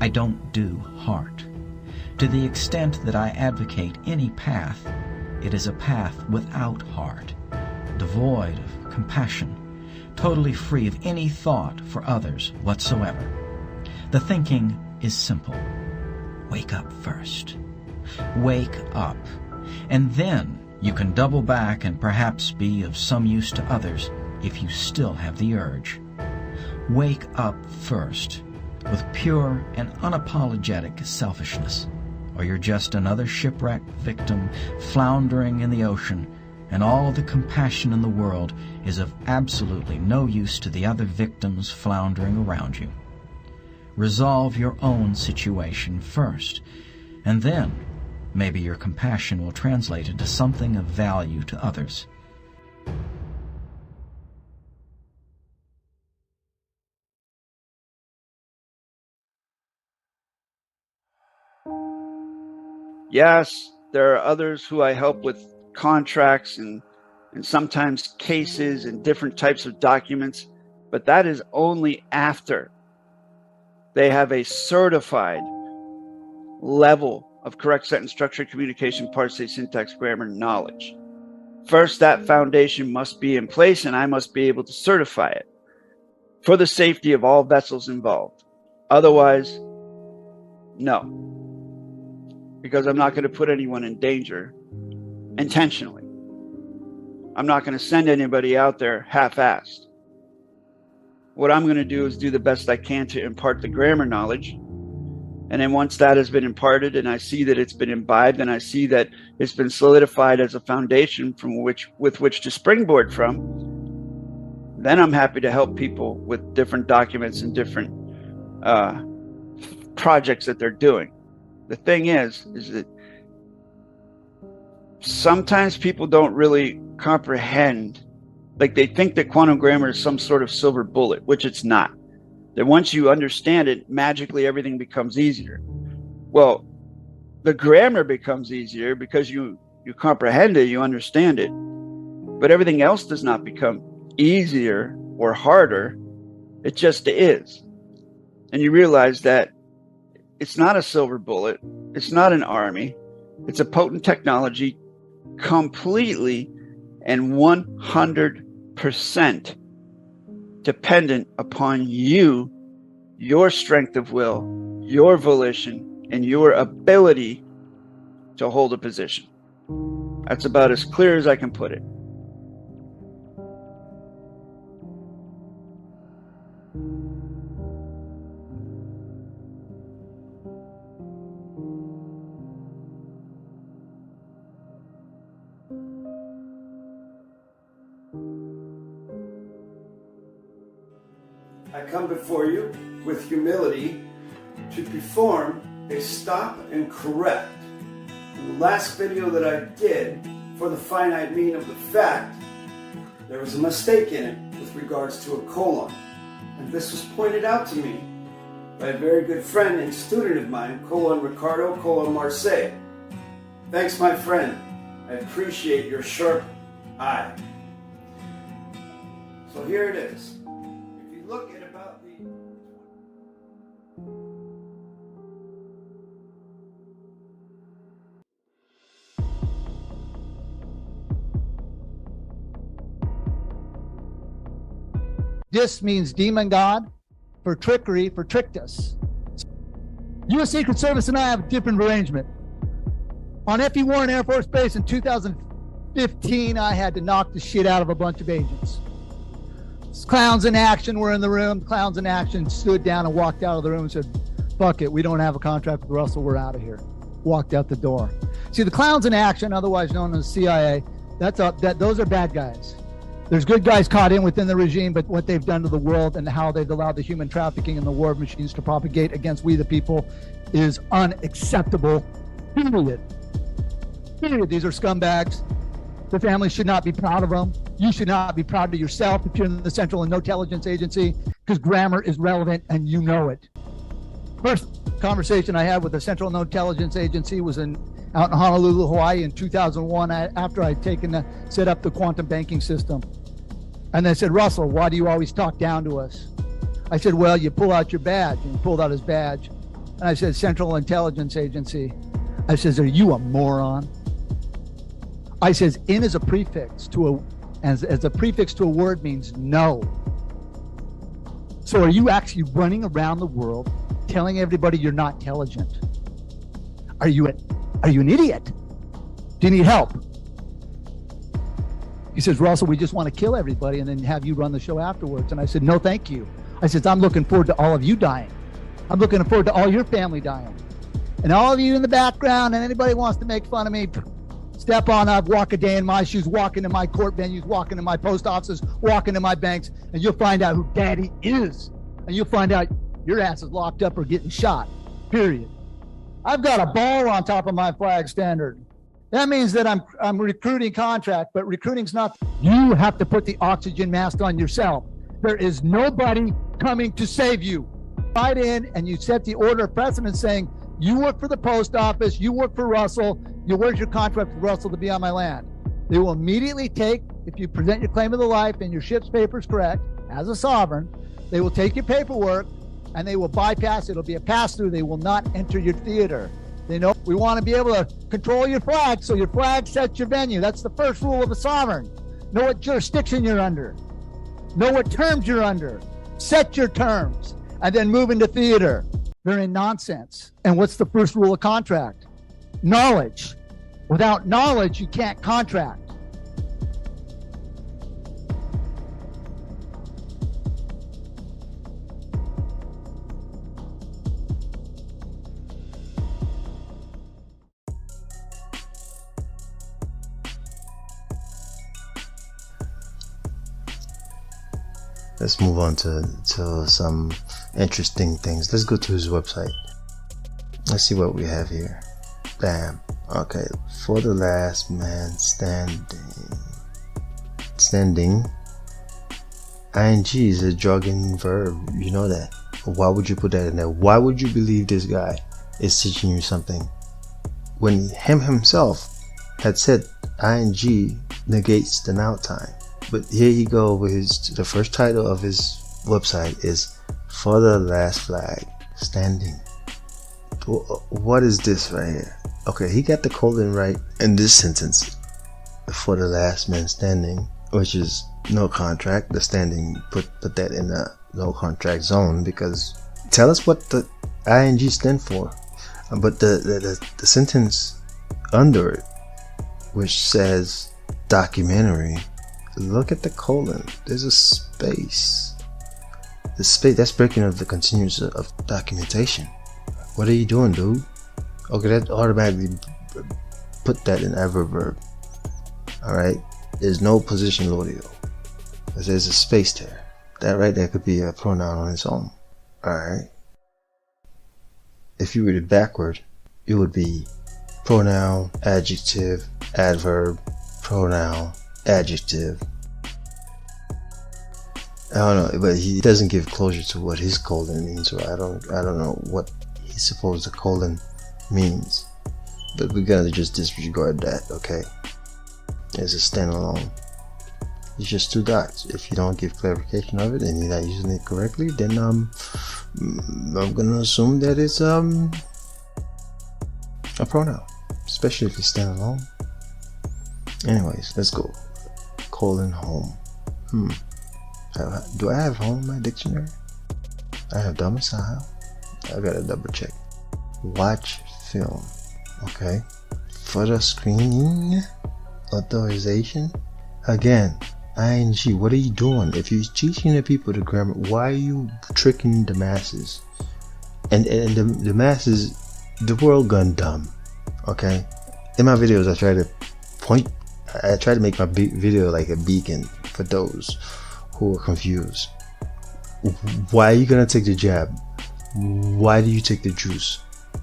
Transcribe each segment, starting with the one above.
I don't do heart. To the extent that I advocate any path, it is a path without heart, devoid of compassion, totally free of any thought for others whatsoever. The thinking is simple. Wake up first. Wake up, and then you can double back and perhaps be of some use to others if you still have the urge. Wake up first with pure and unapologetic selfishness, or you're just another shipwrecked victim floundering in the ocean, and all the compassion in the world is of absolutely no use to the other victims floundering around you. Resolve your own situation first, and then maybe your compassion will translate into something of value to others. Yes, there are others who I help with contracts and sometimes cases and different types of documents, but that is only after they have a certified level of correct sentence structure, communication, parsing, syntax, grammar, knowledge. First, that foundation must be in place, and I must be able to certify it for the safety of all vessels involved. Otherwise, no, because I'm not going to put anyone in danger intentionally. I'm not going to send anybody out there half-assed. What I'm going to do is do the best I can to impart the grammar knowledge. And then once that has been imparted and I see that it's been imbibed and I see that it's been solidified as a foundation with which to springboard from, then I'm happy to help people with different documents and different projects that they're doing. The thing is that sometimes people don't really comprehend. Like, they think that quantum grammar is some sort of silver bullet, which it's not. That once you understand it, magically everything becomes easier. Well, the grammar becomes easier because you comprehend it, you understand it. But everything else does not become easier or harder. It just is. And you realize that it's not a silver bullet. It's not an army. It's a potent technology, completely and 100% dependent upon you, your strength of will, your volition, and your ability to hold a position. That's about as clear as I can put it. I come before you with humility to perform a stop and correct. In the last video that I did for the finite meaning of the fact, there was a mistake in it with regards to a colon. And this was pointed out to me by a very good friend and student of mine, Ricardo, Marseille. Thanks, my friend. I appreciate your sharp eye. So here it is. If you look at about the Dis means demon god, for trickery, for tricked us. U.S. Secret Service and I have a different arrangement. On F.E. Warren Air Force Base in 2015, I had to knock the shit out of a bunch of agents. Clowns in action were in the room. Clowns in action stood down and walked out of the room and said, fuck it, we don't have a contract with Russell, we're out of here. Walked out the door. See, the clowns in action, otherwise known as CIA, those are bad guys. There's good guys caught in within the regime, but what they've done to the world and how they've allowed the human trafficking and the war machines to propagate against we the people is unacceptable. Period. These are scumbags. The family should not be proud of them. You should not be proud of yourself if you're in the Central Intelligence Agency, because grammar is relevant and you know it. First conversation I had with the Central Intelligence Agency was out in Honolulu, Hawaii in 2001, after I'd set up the quantum banking system. And they said, Russell, why do you always talk down to us? I said, well, you pull out your badge. And he pulled out his badge. And I said, Central Intelligence Agency. I says, are you a moron? I says, in as a prefix to as a prefix to a word means no. So are you actually running around the world telling everybody you're not intelligent? Are you an idiot? Do you need help? He says, Russell, we just want to kill everybody and then have you run the show afterwards. And I said, no, thank you. I said, I'm looking forward to all of you dying. I'm looking forward to all your family dying. And all of you in the background and anybody wants to make fun of me, step on up, walk a day in my shoes, walk into my court venues, walk into my post offices, walk into my banks, and you'll find out who daddy is. And you'll find out your ass is locked up or getting shot, period. I've got a ball on top of my flag standard. That means that I'm recruiting contract, but recruiting's not. You have to put the oxygen mask on yourself. There is nobody coming to save you. Right in and you set the order of precedence saying, you work for the post office, you work for Russell, where's your contract with Russell to be on my land? They will immediately take, if you present your claim of the life and your ship's papers correct, as a sovereign, they will take your paperwork and they will bypass it. It'll be a pass-through. They will not enter your theater. They know we want to be able to control your flag, so your flag sets your venue. That's the first rule of a sovereign. Know what jurisdiction you're under. Know what terms you're under. Set your terms, and then move into theater. They're in nonsense. And what's the first rule of contract? Knowledge. Without knowledge, you can't contract. Let's move on to some interesting things. Let's go to his website. Let's see what we have here. Bam. Okay. For the last man standing. ING is a jogging verb. You know that. Why would you put that in there? Why would you believe this guy is teaching you something when him himself had said ING negates the now time? But here you go with the first title of his website is For the Last Flag Standing. What is this right here? Okay, he got the colon right in this sentence. For the last man standing, which is no contract. The standing, put that in the no contract zone, because tell us what the ING stand for. But the sentence under it, which says documentary, look at the colon. There's a space. The space, that's breaking of the continuous of documentation. What are you doing, dude? Okay, that automatically put that in adverb verb. Alright, there's no position lodio. There's a space there. That right there could be a pronoun on its own. Alright. If you read it backward, it would be pronoun, adjective, adverb, pronoun, adjective. I don't know, but he doesn't give closure to what his colon means, or I don't know what he's supposed the colon means. But we're gonna just disregard that, okay? It's a standalone. It's just two dots. If you don't give clarification of it and you're not using it correctly, then I'm gonna assume that it's a pronoun, especially if it's standalone. Anyways, let's go. Colon home. Do I have home in my dictionary? I have domicile. I gotta double check. Watch film. Okay. Photo screening authorization. Again, ING. What are you doing? If you're teaching the people the grammar, why are you tricking the masses? And the masses, the world gone dumb. Okay. In my videos, I try to make my video like a beacon for those who are confused. Why are you gonna take the jab? Why do you take the juice?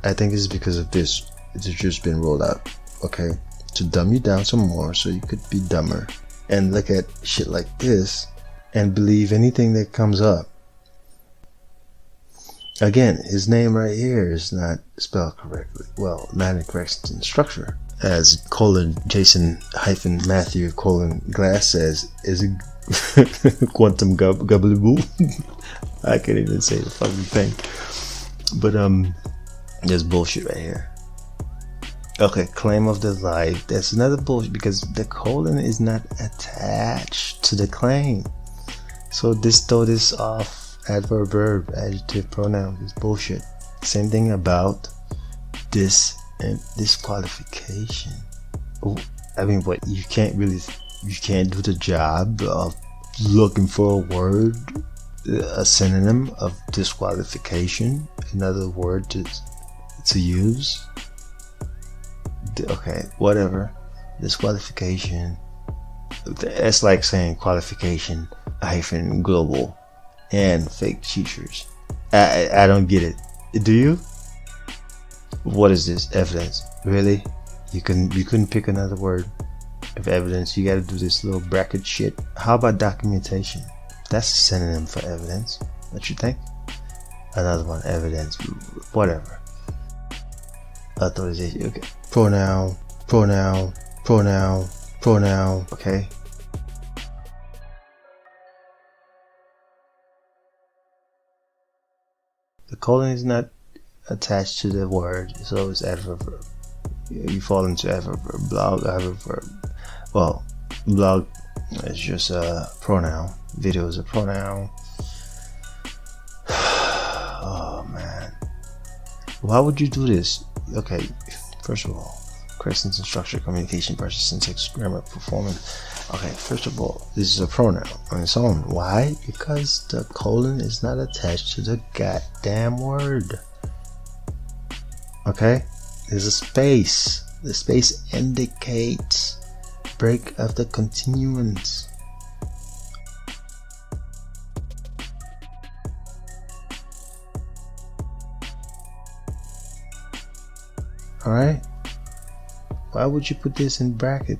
I think it's because of this. The juice been rolled out, okay, to dumb you down some more so you could be dumber and look at shit like this and believe anything that comes up. Again, his name right here is not spelled correctly. Well, not in correct structure. As colon Jason hyphen Matthew colon Glass says, is a quantum gubbleboo. I can't even say the fucking thing. But There's bullshit right here. Okay, claim of the life. That's another bullshit because the colon is not attached to the claim. So this throw this off. Adverb, verb, adjective, pronoun is bullshit. Same thing about this and disqualification. I mean, what, you can't do the job of looking for a word, a synonym of disqualification, another word to use. Okay, whatever. Disqualification. It's like saying qualification hyphen global and fake teachers. I don't get it. Do you? What is this? Evidence? Really? You couldn't pick another word of evidence. You got to do this little bracket shit. How about documentation? That's a synonym for evidence. What you think? Another one, evidence. Whatever. Authorization. Okay. Pronoun. Okay. The colon is not attached to the word, so it's adverb verb. You fall into adverb verb. Blog, adverb verb. Well, blog is just a pronoun. Video is a pronoun. Oh man, why would you do this? Okay, first of all, correct sentence structure, communication, versus syntax, grammar, performance. Okay, first of all, this is a pronoun on its own. Why? Because the colon is not attached to the goddamn word. Okay, there's a space. The space indicates break of the continuance. Alright, why would you put this in bracket?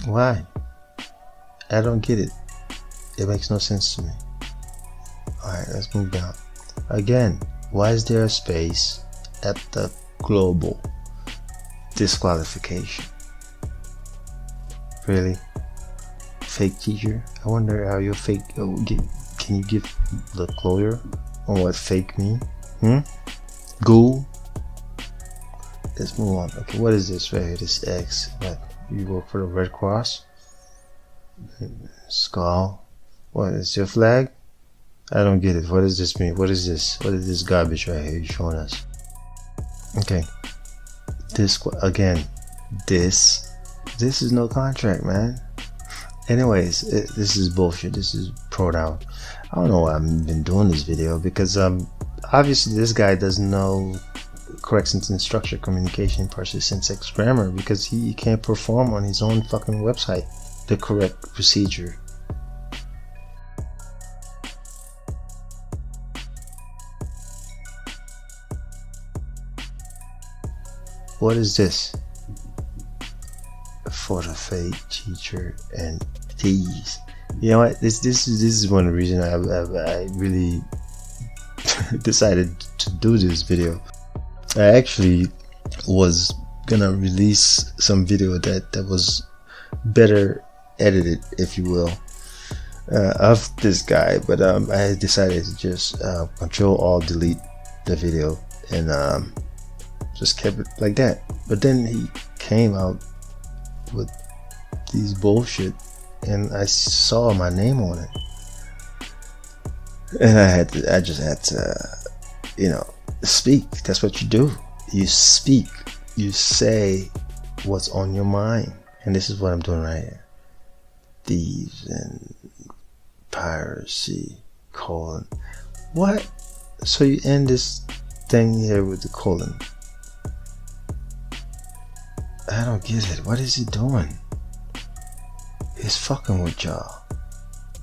Why? I don't get it. It makes no sense to me. Alright, let's move down. Again, why is there a space at the global disqualification? Really? Fake teacher? I wonder how you're fake. Can you give the lawyer on what fake mean? Go. Let's move on. Okay, what is this right here? This X. What? You work for the Red Cross? Skull. What is your flag? I don't get it. What does this mean? What is this? What is this garbage right here you're showing us? Okay. This again. This is no contract, man. Anyways, this is bullshit. This is pronoun. I don't know why I've been doing this video because obviously this guy doesn't know correct sentence structure, communication, parsing, syntax, grammar, because he can't perform on his own fucking website the correct procedure. What is this? For the fake teacher and tease. You know what? This is one of the reasons I really decided to do this video. I actually was gonna release some video that was better edited, if you will, of this guy, but I decided to just Control Alt Delete the video and just kept it like that. But then he came out with these bullshit and I saw my name on it, and I just had to, you know, speak. That's what you do. You speak. You say what's on your mind. And this is what I'm doing right here. Thieves and piracy, colon. What? So you end this thing here with the colon. I don't get it. What is he doing? He's fucking with y'all.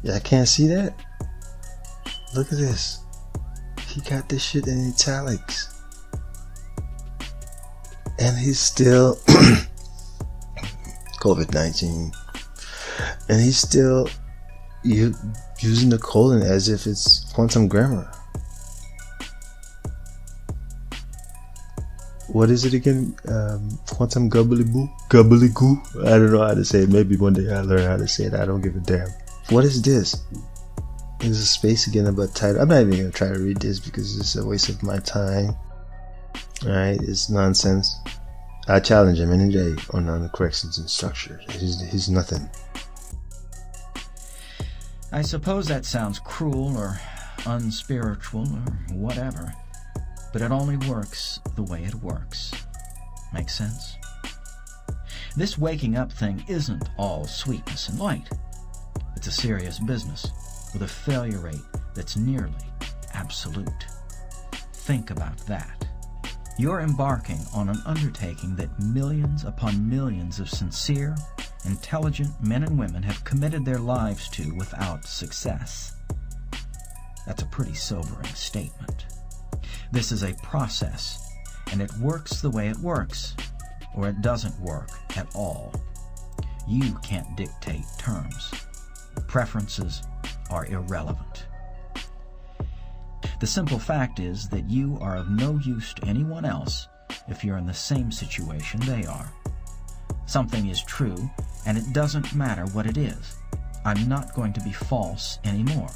Yeah, I can't see that. Look at this. He got this shit in italics. And he's still COVID-19. And he's still using the colon as if it's quantum grammar. What is it again? Quantum gobbledygoo? I don't know how to say it. Maybe one day I'll learn how to say it. I don't give a damn. What is this? There's a space again about title. I'm not even gonna try to read this because it's a waste of my time. Alright, it's nonsense. I challenge him any day on the corrections and structure. He's nothing. I suppose that sounds cruel or unspiritual or whatever, but it only works the way it works. Make sense? This waking up thing isn't all sweetness and light. It's a serious business with a failure rate that's nearly absolute. Think about that. You're embarking on an undertaking that millions upon millions of sincere, intelligent men and women have committed their lives to without success. That's a pretty sobering statement. This is a process, and it works the way it works, or it doesn't work at all. You can't dictate terms. Preferences are irrelevant. The simple fact is that you are of no use to anyone else if you're in the same situation they are. Something is true, and it doesn't matter what it is. I'm not going to be false anymore.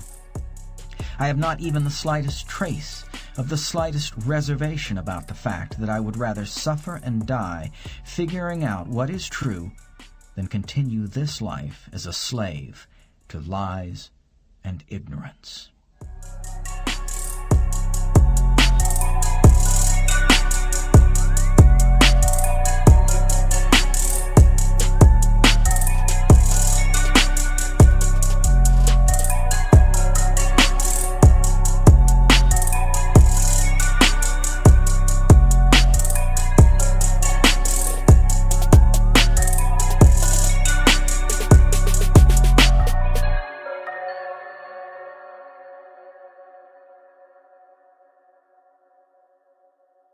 I have not even the slightest trace of the slightest reservation about the fact that I would rather suffer and die figuring out what is true than continue this life as a slave to lies and ignorance.